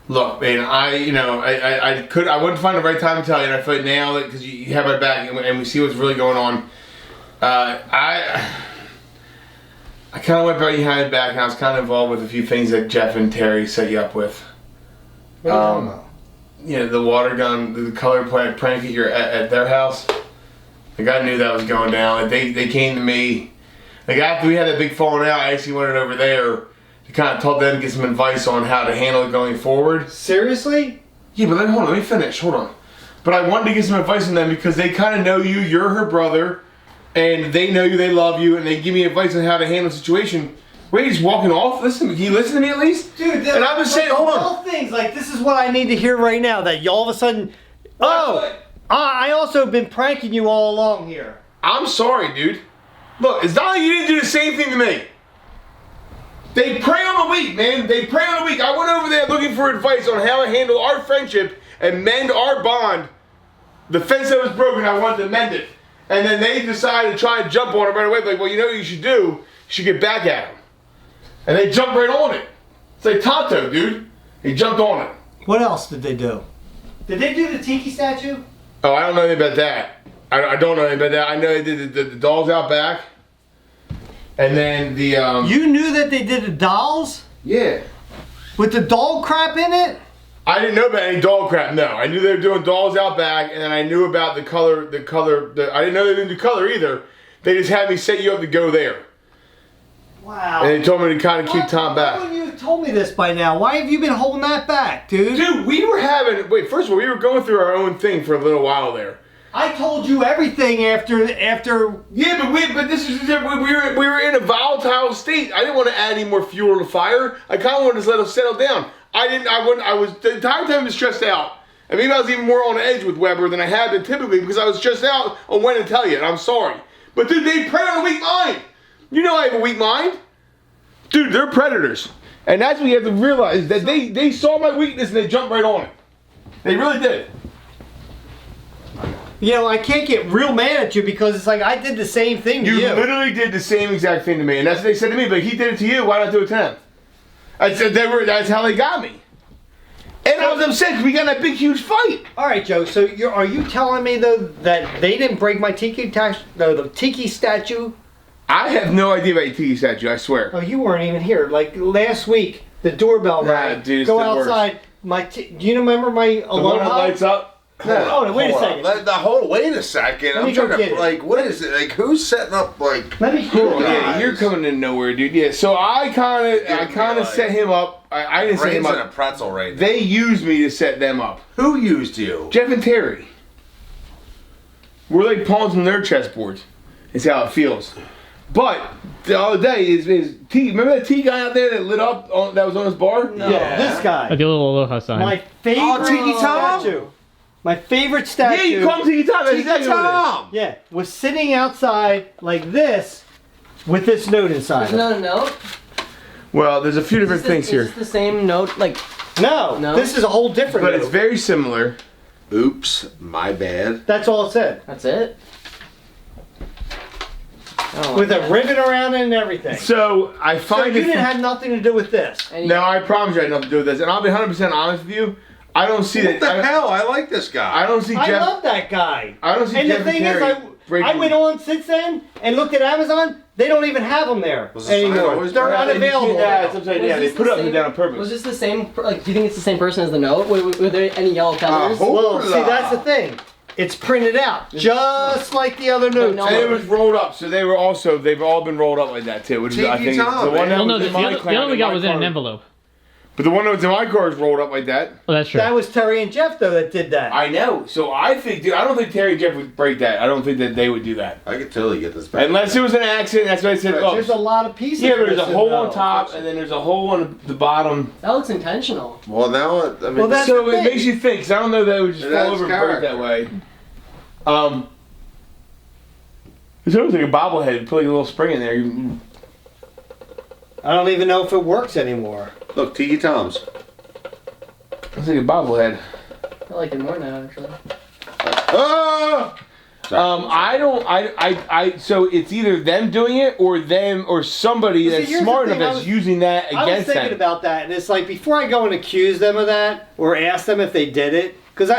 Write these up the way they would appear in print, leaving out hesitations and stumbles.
Look, man, I wouldn't find the right time to tell you, and I feel like now that because you have my back and we see what's really going on. I kind of went behind your back, and I was kind of involved with a few things that Jeff and Terry set you up with. What are you talking about? The water gun, the color prank at their house. Like I knew that was going down. Like they came to me. Like after we had that big falling out, I actually went over there to kind of talk to them and get some advice on how to handle it going forward. Seriously? Yeah, but let me finish. Hold on. But I wanted to get some advice on them because they kind of know you. You're her brother, and they know you. They love you, and they give me advice on how to handle the situation. Wait, he's walking off? Listen, can you listen to me at least? Dude, and I'm just saying, hold on. Things like this is what I need to hear right now. That you all of a sudden, I also been pranking you all along here. I'm sorry, dude. Look, it's not like you didn't do the same thing to me. They prey on the weak, man. They prey on the weak. I went over there looking for advice on how to handle our friendship and mend our bond. The fence that was broken, I wanted to mend it. And then they decided to try and jump on it right away. Like, well, you know what you should do? You should get back at him. And they jumped right on it. It's like Tonto, dude. He jumped on it. What else did they do? Did they do the Tiki statue? Oh, I don't know anything about that. I don't know anything about that. I know they did the dolls out back. And then the You knew that they did the dolls? Yeah. With the doll crap in it? I didn't know about any doll crap, no. I knew they were doing dolls out back, and then I knew about the color, I didn't know they didn't do color either. They just had me set you up to go there. Wow. And they told me to kind of keep Tom back. Why wouldn't you have told me this by now? Why have you been holding that back, dude? Dude, first of all, we were going through our own thing for a little while there. I told you everything after. Yeah, but this is we were in a volatile state. I didn't want to add any more fuel to the fire. I kind of wanted to just let it settle down. I was the entire time I was stressed out. And maybe I was even more on edge with Weber than I had been typically because I was stressed out on when to tell you, and I'm sorry. But dude, they prey on a weak mind. You know I have a weak mind. Dude, they're predators. And that's what you have to realize, that they saw my weakness and they jumped right on it. They really did. You know, I can't get real mad at you because it's like I did the same thing to you. You literally did the same exact thing to me, and that's what they said to me. But he did it to you. Why not do it to them? I said that's how they got me, and I was upset because we got in that big huge fight. All right, Joe. So are you telling me though that they didn't break my the Tiki statue? I have no idea about your Tiki statue. I swear. Oh, you weren't even here. Like last week, the doorbell rang. Dude, go outside. Worst. Do you remember my Aloha? The one that lights up. No, wait a second. Wait a second. I'm trying to, what is it? Like, who's setting up, like... Let me hear Yeah, you're coming in nowhere, dude. Yeah, so I kind of set him up. I didn't set him up. In a pretzel right now. They used me to set them up. Who used you? Jeff and Terry. We're like pawns on their chessboards. It's how it feels. But the other day is T. Remember that T guy out there that lit up that was on his bar? No. Yeah, this guy. Like a little Aloha sign. My favorite Tiki Tom? statue. My favorite statue. Yeah, you call him Tiki Tom. That's Tiki Tom. Yeah, was sitting outside like this with this note inside. There's not a note? Well, there's a few different things here. Is this the same note? Like, no, this is a whole different But note. it's very similar. Oops, my bad. That's all it said. That's it? With a ribbon around it and everything. So I So find you didn't have nothing to do with this. No, I promise you I had nothing to do with this. And I'll be 100% honest with you. I don't see What the hell? I like this guy. I don't see I Jeff. love that guy. I don't see And Jeff the thing and is, Terry I went on since then and looked at Amazon. They don't even have them there Was the sign anymore. always They're broken? unavailable. Yeah, it's upside down. They put it up and down on purpose. Was this the same, like, do you think it's the same person as the note? Were there any yellow feathers? Well, see, that's the thing. It's printed out, just like the other notes. no, And it was rolled up, so they've all been rolled up like that too. Which is, I Tiki think Tom, the one man. that Well, no, was the in my other we got was in an envelope. But the one that was in my car is rolled up like that. Oh, that's true. That was Terry and Jeff though that did that. I know. So I think, dude, I don't think Terry and Jeff would break that. I don't think that they would do that. I could totally get this back. Unless it was an accident. That's what I said. Oh, There's a lot of pieces. yeah, but there's a missing, hole though. on top, and then there's a hole on the bottom. That looks intentional. Well, now, I mean... Well, that's So the it thing. makes you think. 'Cause I don't know that it would just It fall adds over and break character. that way. It's almost like a bobblehead. Put like a little spring in there. I don't even know if it works anymore. Look, Tiki Tom's. It's like a bobblehead. I like it more now, actually. Oh! I don't. So it's either them doing it or them or somebody See, that's here's smart the enough thing, that's using that against them. I was thinking about that, and it's like before I go and accuse them of that or ask them if they did it, because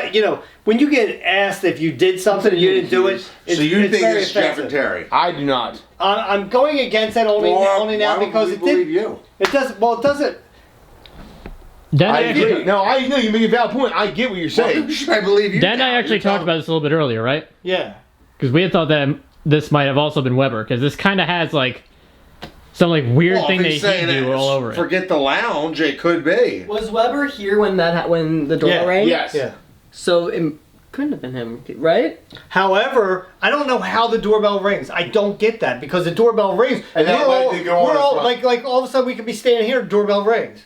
when you get asked if you did something and you didn't do it, So you think very it's Jeff offensive. and Terry? I do not. I'm going against that only now because it did. You? It doesn't. Well, it doesn't. Dan, I I actually, agree. No, I know you make a valid point. I get what you're saying. Should I believe you? Dan and I now? actually You're talked telling- about this a little bit earlier, right? Yeah. Because we had thought that this might have also been Weber, because this kind of has like some like weird Well, thing if that he's he saying do it, all over it. Forget the lounge. It could be. Was Weber here when when the doorbell rang? Yes. Yeah. So it couldn't have been him, right? However, I don't know how the doorbell rings. I don't get that because the doorbell rings And that light did go on we're as all well. like all of a sudden we could be standing here, doorbell rings.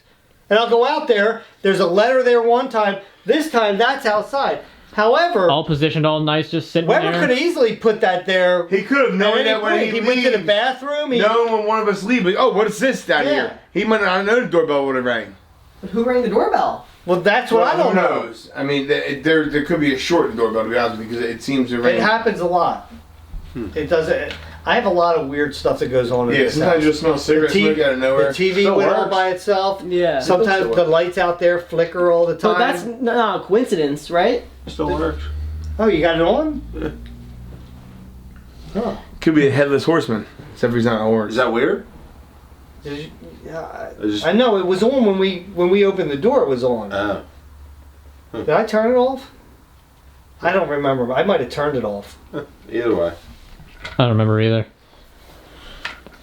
And I'll go out there, there's a letter there one time, this time that's outside. However, All positioned, all nice, just sitting Weber there. could have easily put that there. He could have known at any that when point. he went to the leaves. bathroom. Knowing when one of us leave, like, oh, what is this down Yeah. here? He might not know the doorbell would have rang. But who rang the doorbell? Well, that's what I don't Who know. knows? I mean, there could be a short in the doorbell, to be honest with you, because it seems to ring. It happens a lot. It doesn't. I have a lot of weird stuff that goes on in Yeah, this sometimes house. you'll smell cigarette smoke out of nowhere. The TV Still went on works. by itself. Yeah. Sometimes Still the lights out there flicker all the time. But that's not a coincidence, right? Still works. Oh, you got it on? Oh. Could be a headless horseman, except for he's not a horse. Is that weird? Yeah, Is- I know it was on when we opened the door. It was on. Oh. Did I turn it off? I don't remember. I might have turned it off. Either way. I don't remember either.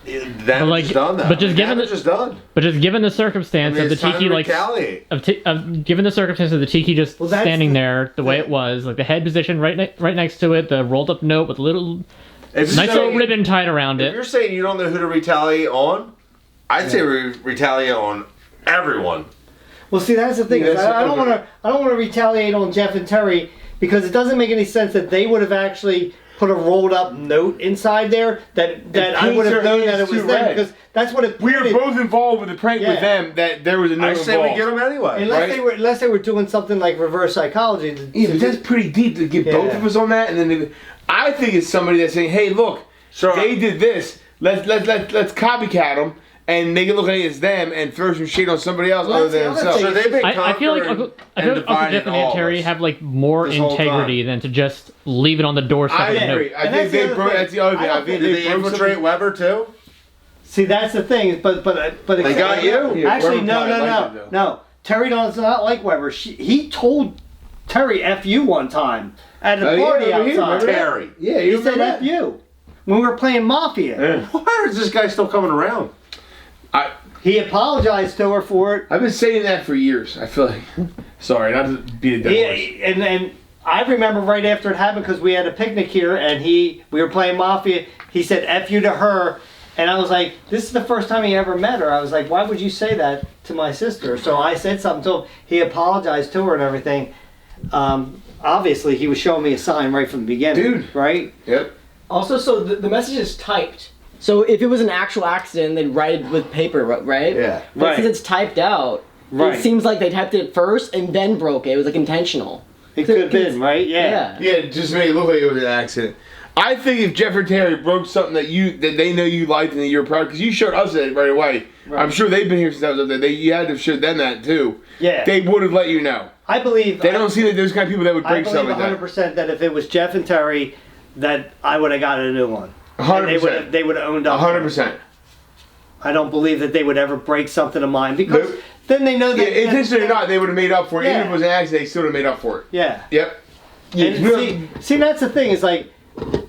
Damage like- is done. Though. but just given damage the- is done. But just given the circumstance of the it's time Tiki, to like, retaliate. given the circumstance of the Tiki just Well, that's standing the- there the way it was, like the head position right next to it, the rolled up note with a little If nice you're little saying- ribbon tied around If it. you're saying you don't know who to retaliate on, I'd say retaliate on everyone. Well, see, that's the thing. Yeah, Is that's I don't the- want to. I don't want to retaliate on Jeff and Terry because it doesn't make any sense that they would have actually put a rolled up note inside there that I paints would have their known that hands it was too them red. because that's what it. We were pointed- both involved with the prank Yeah. with them. That there was a I note say involved. we get them anyway. Unless they were doing something like reverse psychology. Yeah, but that's pretty deep to get both Yeah. of us on that, and then I think it's somebody that's saying, "Hey, look, So they did this. Let's copycat them." And make it look like it's them and throw some shade on somebody else Well, other that's than the other themselves. so they've been I feel like conquering Uncle and Jeff dividing and all Aunt of Terry us. have like more This whole integrity than to just leave it on the doorstep I with a agree. note. I And think that's the they other broke. thing. That's the other thing. I I don't think Did they they broke infiltrate something. Weber too? See, that's the thing. But They got you? Yeah, Actually, Weber no, probably no, liked no, it, though. no. Terry does not like Weber. He told Terry "F you" one time at a Oh, yeah, party over here, outside. remember that? Terry. Yeah, He you said remember "F that? you" when we were playing Mafia. Yeah. Why is this guy still coming around? He apologized to her for it. I've been saying that for years. I feel like. Sorry, not to beat a dead horse. And I remember right after it happened because we had a picnic here and we were playing Mafia. He said "F you" to her, and I was like, "This is the first time he ever met her." I was like, "Why would you say that to my sister?" So I said something to him. He apologized to her and everything. Obviously, he was showing me a sign right from the beginning. Dude. Right? Yep. Also, so the message is typed. So if it was an actual accident, they'd write it with paper, right? Yeah. But Right. since it's typed out, Right. it seems like they typed it first and then broke it. It was like intentional. It could have been, right? Yeah. Yeah, just make it look like it was an accident. I think if Jeff or Terry broke something that they know you liked and that you're proud, because you showed us that right away. Right. I'm sure they've been here since I was up there. You had to have showed them that too. Yeah. They would have let you know. I believe. They don't seem like those kind of people that would I break believe something like that. 100% that if it was Jeff and Terry, that I would have got a new one. And 100%. They would have owned up. 100%. I don't believe that they would ever break something of mine because Nope. then they know Yeah, that. intentionally or not, they would have made up for it. Yeah. Even if it was an accident, they still would have made up for it. Yeah. Yep. Yeah, And see, that's the thing is like,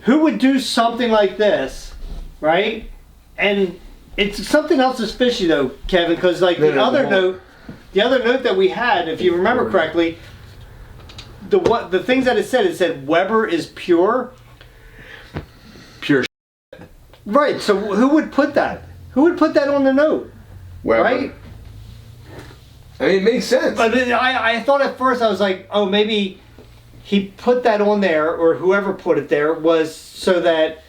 who would do something like this, right? And it's something else is fishy though, Kevin, because like the other note that we had, if you remember correctly, the things that it said Weber is pure. Pure. Right. So who would put that? Who would put that on the note? Weber. Right. I mean, it makes sense. But I thought at first I was like, oh, maybe he put that on there, or whoever put it there was so that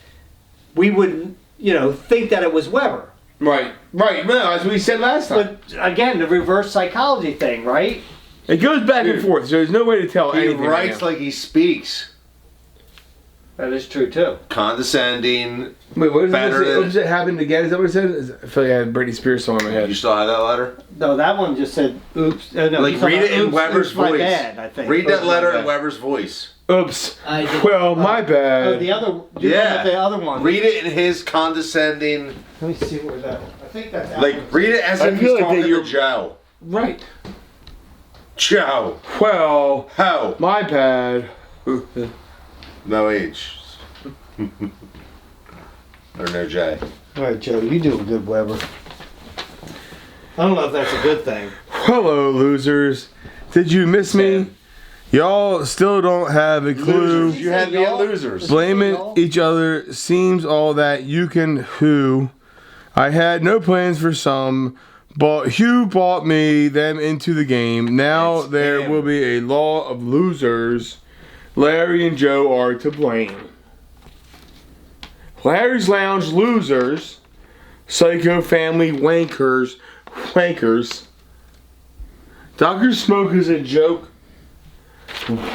we would, think that it was Weber. Right. No, as we said last time. But again, the reverse psychology thing, right? It goes back and forth, so there's no way to tell He anything. writes right like he speaks. That is true too. Condescending. Wait, what Better than- does it happen again? Is that what it said? I feel like I had Britney Spears song in my head. You still have that letter? No, that one just said, oops. No, Like, he's talking read it about, in oops, Weber's oops, my voice. bad, I think. Read that Oops, letter my in bad. Weber's voice. Oops. I did. Well, my bad. Oh, the other, do you Yeah. know the other one? Read it in his condescending. Let me see where that, I think that's Like, read it as I if feel he's like talking that to you're- Joe. Right. Joe. Well, How? my bad. No H. Or no J. All right, Joe, you do a good Weber. I don't know if that's a good thing. Hello, losers. Did you miss me? Y'all still don't have a clue. Losers. You had me at losers. Blaming each other seems all that you can who. I had no plans for some, but Hugh brought them into the game. Now It's there him. will be a law of losers. Larry and Joe are to blame. Larry's Lounge losers. Psycho family wankers. Dr. Smoke is a joke.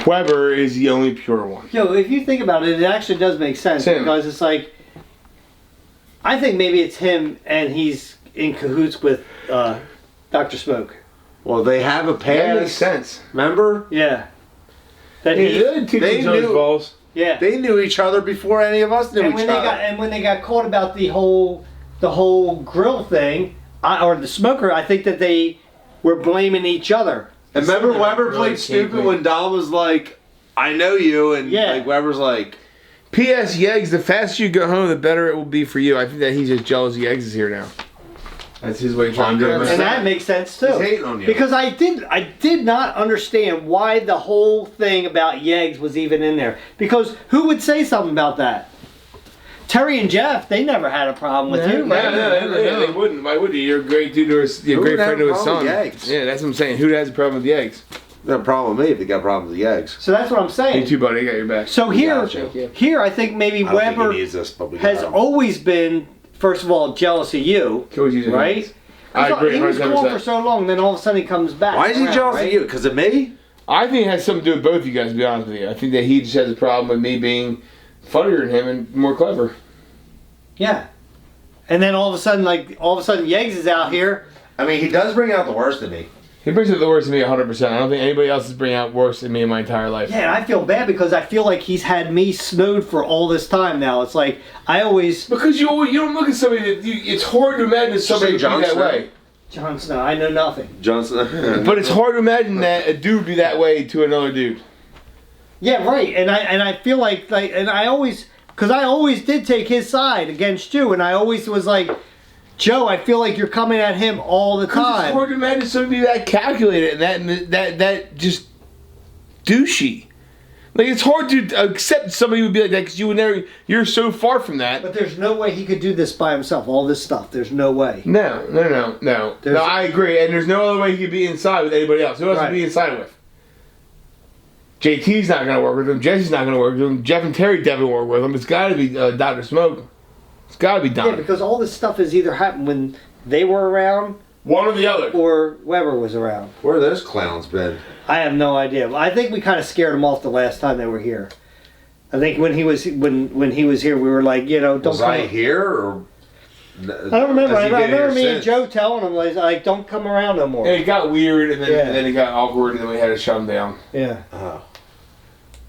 Weber is the only pure one. Yo, if you think about it, it actually does make sense It's him. because it's like, I think maybe it's him and he's in cahoots with Dr. Smoke. Well, they have a That makes past. sense. Remember? Yeah. That They he, did kick they each other's knew- balls. yeah. They knew each other before any of us knew And each when they other. got when they got caught about the whole grill thing, or the smoker, I think that they were blaming each other. And remember Something Weber really played can't stupid wait. when Dom was like, I know you, and Yeah. like Weber's like, P.S. Yeggs, the faster you go home, the better it will be for you. I think that he's just jealous Yeggs is here now. That's his way of trying to do it. And that makes sense too. He's hating on you. Because I did not understand why the whole thing about Yeggs was even in there. Because who would say something about that? Terry and Jeff, they never had a problem with you, right? No, they wouldn't. Why would he? You're a great dude to his, you're a Who great would have friend to a his problem son. with Yeggs? Yeah, that's what I'm saying. Who has a problem with the eggs? no problem with me if they got problems with the eggs. So that's what I'm Me saying. too, buddy. I got your back. So We here, got you. here I think maybe I don't think Weber he needs this, but we has got him. always been, first of all, jealous of you, Always using right? eggs. I agree, He was 100%. gone for so long, then all of a sudden he comes back. Why is he around, jealous right? of you? Because of me? I think it has something to do with both you guys, to be honest with you. I think that he just has a problem with me being funnier than him and more clever. Yeah. And then all of a sudden, Yeggs is out here. I mean, he does bring out the worst in me. He brings out the worst in me 100%. I don't think anybody else is bringing out worse in me in my entire life. Yeah, and I feel bad because I feel like he's had me snowed for all this time now. It's like, I always... Because you don't look at somebody that it's hard to imagine somebody would be Jon that Snow? way. Jon Snow, I know nothing. Johnson. But it's hard to imagine that a dude would be that way to another dude. Yeah, right. And I feel like and I always, because I always did take his side against you, and I always was like, Joe, I feel like you're coming at him all the Because it's time. hard to imagine somebody that calculated and that just douchey. Like, it's hard to accept somebody would be like that because you would never. You're so far from that. But there's no way he could do this by himself. All this stuff. There's no way. No. No, I agree, and there's no other way he could be inside with anybody else. Who else Right. would be inside with? JT's not going to work with him. Jesse's not going to work with him. Jeff and Terry definitely work with him. It's got to be Dr. Smoke. It's got to be Don. Yeah, because all this stuff has either happened when they were around One or the other. or Weber was around. Where have those clowns been? I have no idea. I think we kind of scared him off the last time they were here. I think when he was here, we were like, don't Was come. I here or? I don't remember. Has I he been remember here me and since? Joe telling him like, don't come around no more. Yeah, it got weird, and then, Yeah. and then it got awkward, and then we had to shut him down. Yeah. Oh.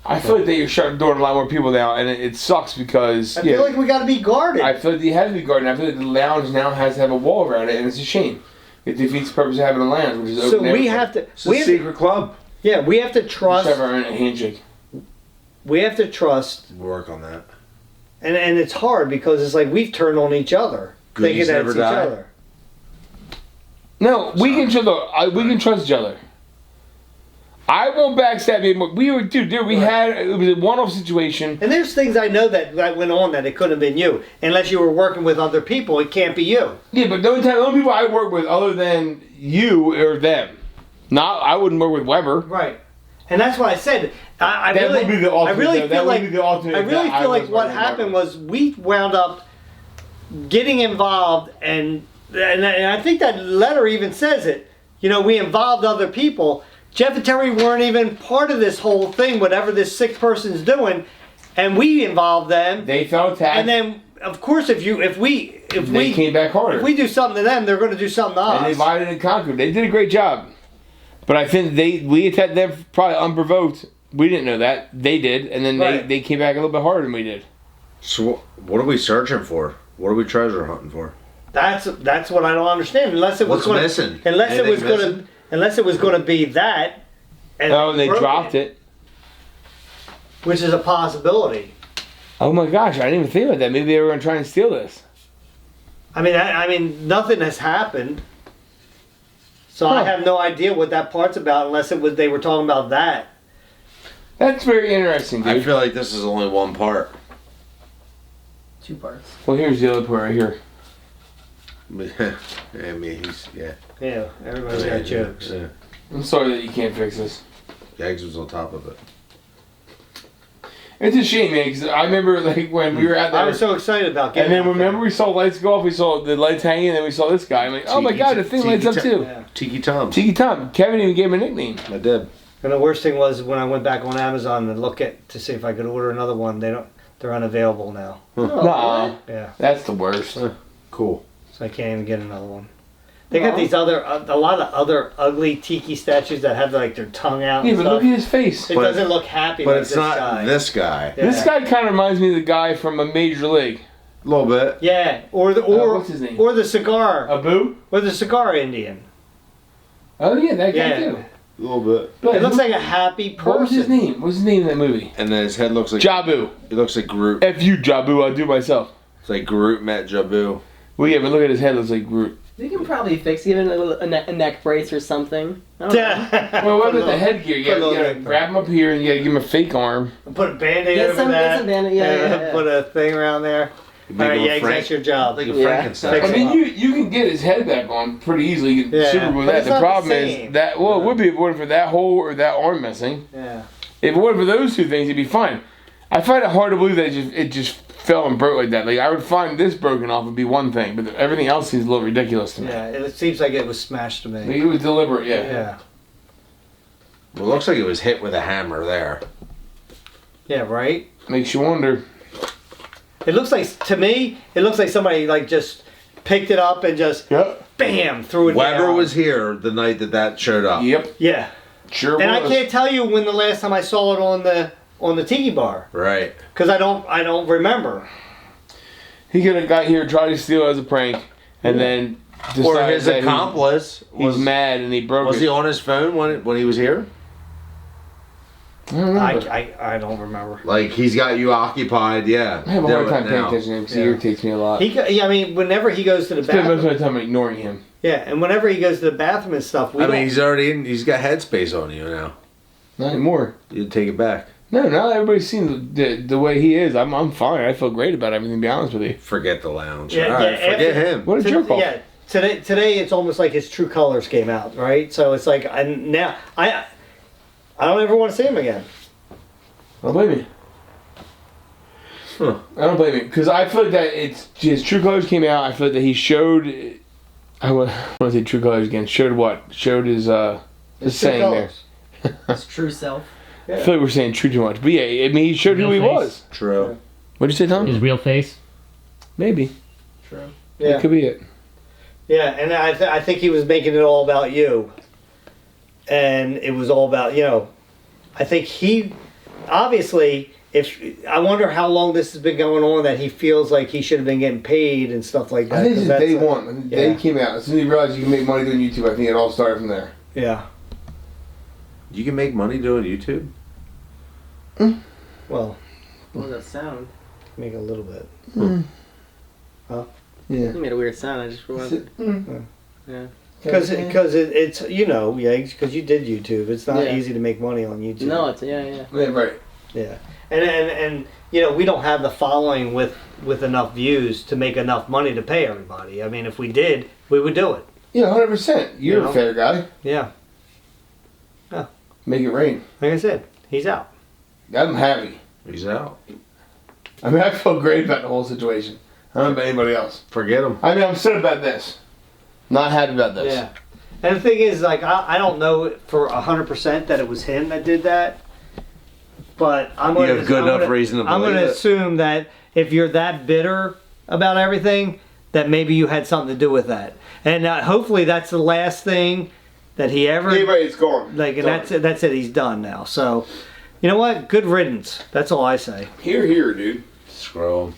I feel like that you're shutting the door to a lot more people now, and it sucks because I feel like we got to be guarded. I feel like you have to be guarded. I feel like the lounge now has to have a wall around it, and it's a shame. It defeats the purpose of having a lounge, which is so open. we have to. It's a secret club. Yeah, we have to Just trust. have our own handshake. We have to trust, We'll work on that. and it's hard because it's like we've turned on each other, Goodies thinking never that's each die. other. No, we can trust each other. I won't backstab you. We were, dude. We had it was a one-off situation. And there's things I know that went on that it couldn't have been you, unless you were working with other people. It can't be you. Yeah, but the only people I work with other than you or them. I wouldn't work with Weber. Right. And that's what I said. I That really, would be the ultimate, I really though. feel That like would be the ultimate I really that I feel like was what working with happened Weber. was we wound up getting involved, and I think that letter even says it. We involved other people. Jeff and Terry weren't even part of this whole thing, whatever this sick person's doing. and we involve them, They felt attacked. and then of course if we came back harder. if we do something to them, they're going to do something to us. And they divided and conquered. They did a great job. But I think we attacked them probably unprovoked. We didn't know that. They did. And then Right. they came back a little bit harder than we did. So what are we searching for? What are we treasure hunting for? That's what I don't understand. Unless it was What's missing? Unless it was Anything going to missing? unless it was going to be that. And Oh, and they broke dropped it. which is a possibility. Oh my gosh, I didn't even think about that. Maybe they were going to try and steal this. I mean, nothing has happened. So I have no idea what that part's about unless it was they were talking about that. That's very interesting, I dude. feel like this is only one part. 2 parts. Well, here's the other part right here. I mean, Yeah, everybody's got jokes. Yeah. I'm sorry that you can't fix this. Jags was on top of it. It's a shame, man, because I remember like when we were out there. I was so excited about and getting then out remember we saw lights go off, we saw the lights hanging, and then we saw this guy. I'm like, oh my god, the thing lights up too. Yeah. Tiki Tom. Tiki Tom. Kevin even gave him a nickname. I did. And the worst thing was when I went back on Amazon to look to see if I could order another one. They're unavailable now. Nah, Yeah, that's the worst. Cool. so I can't even get another one. They got these a lot of other ugly tiki statues that have like their tongue out. Yeah, and but stuff. look at his face. It But- doesn't look happy. But like it's this not guy. this guy. Yeah. This guy kind of reminds me of the guy from a Major League. A little bit. Yeah, or what's his name? or the cigar, Abu? or the cigar Indian. Oh yeah, that guy Yeah. too. A little bit. But It looks like a happy person. what was his name? What's his name in that movie? And then his head looks like Jabu. It looks like Groot. F you, Jabu. I'll do it myself. It's like Groot met Jabu. Well, yeah, but look at his head. Looks like Groot. You can probably fix even a neck brace or something. I don't know. Well, what about the headgear? You Put a gotta, little you gotta grab him up here and you gotta give him a fake arm. Put a band-aid Get over some- that. get some Band-Aid, yeah, and yeah. Put a thing around there. Make All right, him a yeah, Frank- that's your job. Like a Yeah. Frankenstein. Fix I mean, you can get his head back on pretty easily. You can Yeah, super with but that. it's The not the problem same. is that, well, it would be if it wasn't for that hole or that arm missing. Yeah. If it wasn't for those two things, it'd be fine. I find it hard to believe that it just fell and broke like that. Like, I would find this broken off would be one thing, but everything else seems a little ridiculous to me. Yeah, it seems like it was smashed to Like, me. it was deliberate, yeah. Yeah. Well, it looks like it was hit with a hammer there. Yeah, right? Makes you wonder. It looks like, to me, it looks like somebody like just picked it up and just Yep. bam, threw it Weber down. was here the night that showed up. Yep. Yeah. Sure And was. I can't tell you when the last time I saw it on the tiki bar Right. because I don't remember. He could have got here, tried to steal it as a prank, and then Or decided his that accomplice he's was mad and he broke was it. he on his phone when he was here? I don't know. but I don't remember. Like he's got you occupied, yeah. I have a hard time paying Now. attention to him because he Yeah. irritates me a lot. I mean, whenever he goes to the Spend most bathroom, of my time ignoring him. yeah, and whenever he goes to the bathroom and stuff, we I mean, don't- he's already in. He's got headspace on you now. Not anymore. You take it back. No, now that everybody's seen the way he is, I'm fine. I feel great about everything, to be honest with you. Forget the lounge. Yeah, All right, yeah, forget after- him. What a jerk off. yeah. Today it's almost like his true colors came out, right? So it's like I don't ever want to see him again. I don't blame you. Huh. I don't blame you. Because I feel like that his true colors came out. I feel like that he showed. I want to say true colors again. Showed what? Showed his True saying there. colors. His true self. I feel like we're saying true too much. But yeah, I mean, he showed who Real he face. was. True. What'd you say, Tom? His real face. Maybe. True. Yeah. That could be it. Yeah, and I think he was making it all about you. And it was all about, I think he, obviously, I wonder how long this has been going on that he feels like he should have been getting paid and stuff like that. I think 'cause it's that's day a- one. When the day yeah. came out. As soon as you realized you can make money doing YouTube, I think it all started from there. Yeah. You can make money doing YouTube. Well, What was that sound? make a little bit. Yeah. You made a weird sound. I just realized. Yeah. Because it's, because you did YouTube. It's not Yeah. easy to make money on YouTube. No, it's yeah. Yeah, right. Yeah. And we don't have the following with enough views to make enough money to pay everybody. I mean, if we did, we would do it. Yeah, 100%. You're You know? a fair guy. Yeah. Make it rain. Like I said, he's out. I'm happy. He's out. I mean, I feel great about the whole situation. I don't know about anybody else. Forget him. I mean, I'm sad about this. Not happy about this. Yeah. And the thing is, like, I don't know for 100% that it was him that did that. But I'm You gonna, have good I'm enough gonna- reason to I'm believe going to it. assume that if you're that bitter about everything, that maybe you had something to do with that. And hopefully that's the last thing that he ever. Anyway, it's gone. Like, and Done. that's it. That's it. He's done now. So, you know what? Good riddance. That's all I say. Here, dude. Scroll.